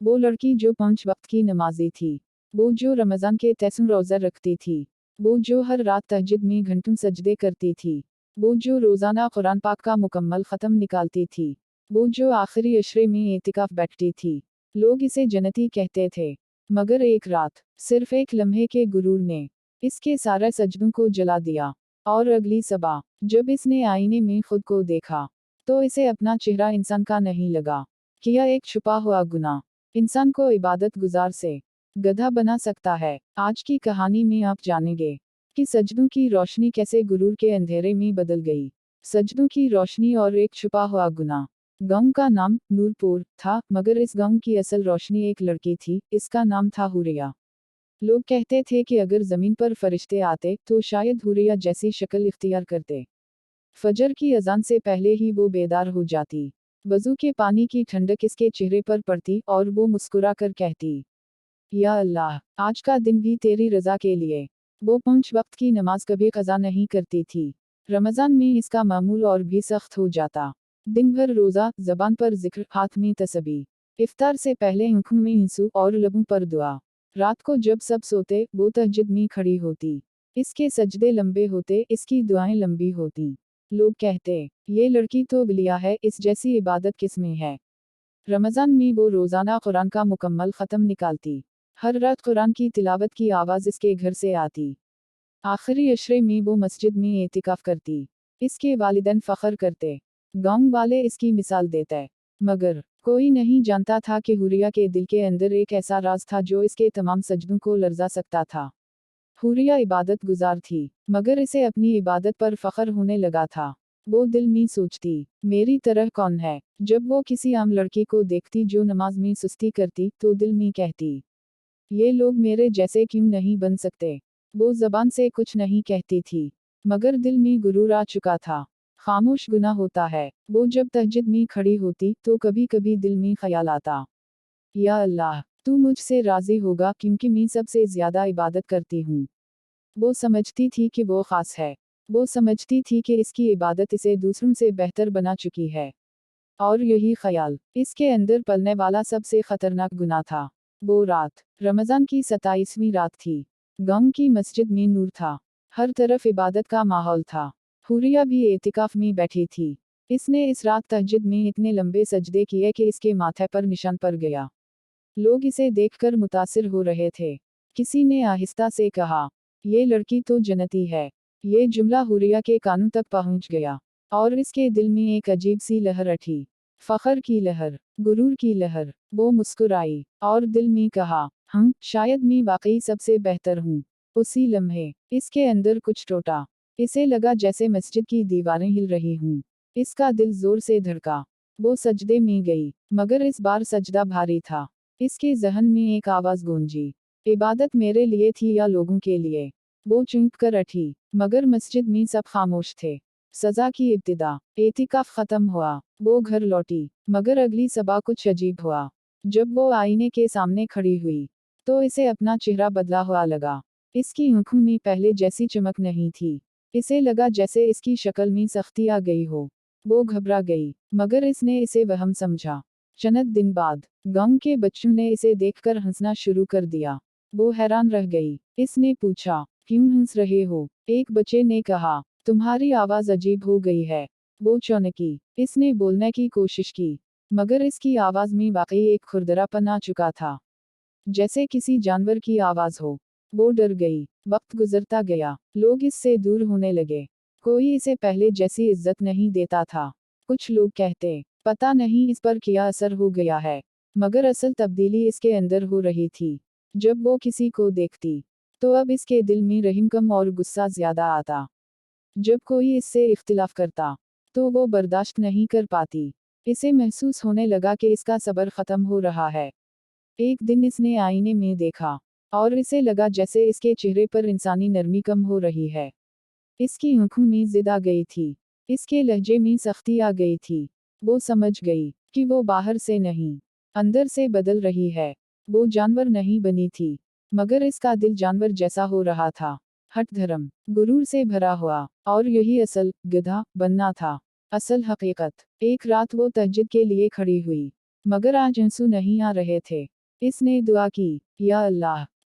वो लड़की जो 5 वक्त की नमाजी थी, वो जो रमज़ान के 30 रोज़ा रखती थी, वो जो हर रात तहज्जुद में घंटों सजदे करती थी, वो जो रोज़ाना कुरान पाक का मुकम्मल ख़त्म निकालती थी, वो जो आखिरी अशरे में एतिकाफ बैठती थी। लोग इसे जन्नती कहते थे। मगर एक रात, सिर्फ एक लम्हे के गुरूर ने इसके सारे सजदों को जला दिया। और अगली सबा, जब इसने आईने में खुद को देखा, तो इसे अपना चेहरा इंसान का नहीं लगा। किया एक छुपा हुआ गुनाह इंसान को इबादत गुजार से गधा बना सकता है। आज की कहानी में आप जानेंगे कि सजदों की रोशनी कैसे गुरूर के अंधेरे में बदल गई। सजदों की रोशनी और एक छुपा हुआ गुनाह। गांव का नाम नूरपुर था, मगर इस गांव की असल रोशनी एक लड़की थी, इसका नाम था हुरिया। लोग कहते थे कि अगर जमीन पर फरिश्ते आते तो शायद हुरिया जैसी शक्ल इख्तियार करते। फजर की अजान से पहले ही वो बेदार हो जाती। वजू के पानी की ठंडक इसके चेहरे पर पड़ती और वो मुस्कुरा कर कहती, या अल्लाह, आज का दिन भी तेरी रजा के लिए। वो 5 वक्त की नमाज कभी कज़ा नहीं करती थी। रमज़ान में इसका मामूल और भी सख्त हो जाता। दिन भर रोज़ा, ज़बान पर जिक्र, हाथ में तस्बीह। इफ्तार से पहले आँखों में आंसू और लबों पर दुआ। रात को जब सब सोते, वो तहज्जुद में खड़ी होती। इसके सजदे लंबे होते, इसकी दुआएं लंबी होती। लोग कहते, ये लड़की तो वलिया है, इस जैसी इबादत किसमें है। रमज़ान में वो रोज़ाना कुरान का मुकम्मल ख़त्म निकालती। हर रात कुरान की तिलावत की आवाज़ इसके घर से आती। आखिरी अशरे में वो मस्जिद में एतिकाफ करती। इसके वालिदैन फ़ख्र करते। गांव वाले इसकी मिसाल देते। मगर कोई नहीं जानता था कि हुरिया के दिल के अंदर एक ऐसा राज था जो इसके तमाम सजदों को लर्जा सकता था। हुरिया इबादत गुजार थी, मगर इसे अपनी इबादत पर फ़ख्र होने लगा था। वो दिल में सोचती, मेरी तरह कौन है। जब वो किसी आम लड़की को देखती जो नमाज में सुस्ती करती, तो दिल में कहती, ये लोग मेरे जैसे क्यों नहीं बन सकते। वो ज़बान से कुछ नहीं कहती थी, मगर दिल में गुरूर आ चुका था। खामोश गुनाह होता है। वो जब तहज्जुद में खड़ी होती तो कभी कभी दिल में ख्याल आता, या अल्लाह, तू मुझसे राज़ी होगा क्योंकि मैं सबसे ज़्यादा इबादत करती हूँ। वो समझती थी कि वो ख़ास है। वो समझती थी कि इसकी इबादत इसे दूसरों से बेहतर बना चुकी है। और यही ख्याल इसके अंदर पलने वाला सबसे खतरनाक गुनाह था। वो रात रमज़ान की 27वीं रात थी। गांव की मस्जिद में नूर था। हर तरफ इबादत का माहौल था। हुरिया भी एतिकाफ में बैठी थी। इसने इस रात तहज्जुद में इतने लंबे सजदे किए कि इसके माथे पर निशान पड़ गया। लोग इसे देखकर मुतासिर हो रहे थे। किसी ने आहिस्ता से कहा, ये लड़की तो जन्नती है। ये जुमला हुरिया के कानों तक पहुंच गया। और इसके दिल में एक अजीब सी लहर उठी। फखर की लहर, गुरूर की लहर। वो मुस्कुराई और दिल में कहा, शायद मैं वाकई सबसे बेहतर हूँ। उसी लम्हे इसके अंदर कुछ टूटा। इसे लगा जैसे मस्जिद की दीवारें हिल रही हूँ। इसका दिल जोर से धड़का। वो सजदे में गई, मगर इस बार सजदा भारी था। इसके जहन में एक आवाज गूंजी, इबादत मेरे लिए थी या लोगों के लिए। वो चौंक कर उठी, मगर मस्जिद में सब खामोश थे। सजा की इब्तिदा, एतिकाफ खत्म हुआ। वो घर लौटी, मगर अगली सबा कुछ अजीब हुआ। जब वो आईने के सामने खड़ी हुई, तो इसे अपना चेहरा बदला हुआ लगा। इसकी आंखों में पहले जैसी चमक नहीं थी। इसे लगा जैसे इसकी शक्ल में सख्ती आ गई हो। वो घबरा गई, मगर इसने इसे वहम समझा। चंद दिन बाद गांव के बच्चों ने इसे देखकर हंसना शुरू कर दिया। वो हैरान रह गई। इसने पूछा, क्यों हंस रहे हो? एक बच्चे ने कहा, तुम्हारी आवाज अजीब हो गई है। वो चौंकी। इसने बोलने की कोशिश की, मगर इसकी आवाज में वाकई एक खुरदरापन आ चुका था, जैसे किसी जानवर की आवाज हो। वो डर गई। वक्त गुजरता गया, लोग इससे दूर होने लगे। कोई इसे पहले जैसी इज्जत नहीं देता था। कुछ लोग कहते, पता नहीं इस पर क्या असर हो गया है। मगर असल तब्दीली इसके अंदर हो रही थी। जब वो किसी को देखती, तो अब इसके दिल में रहम कम और गुस्सा ज्यादा आता। जब कोई इससे इख्तिलाफ करता, तो वो बर्दाश्त नहीं कर पाती। इसे महसूस होने लगा कि इसका सब्र खत्म हो रहा है। एक दिन इसने आईने में देखा, और इसे लगा जैसे इसके चेहरे पर इंसानी नरमी कम हो रही है। इसकी आंखों में जिद आ गई थी। इसके लहजे में सख्ती आ गई थी। वो समझ गई कि वो बाहर से नहीं, अंदर से बदल रही है। वो जानवर नहीं बनी थी, मगर इसका दिल जानवर जैसा हो रहा था। हठ धर्म, गुरूर से भरा हुआ, और यही असल गधा बनना था। असल हकीकत। एक रात वो तहज्जुद के लिए खड़ी हुई। مگر آج آنسو نہیں آ رہے تھے۔ اس نے دعا کی، یا اللہ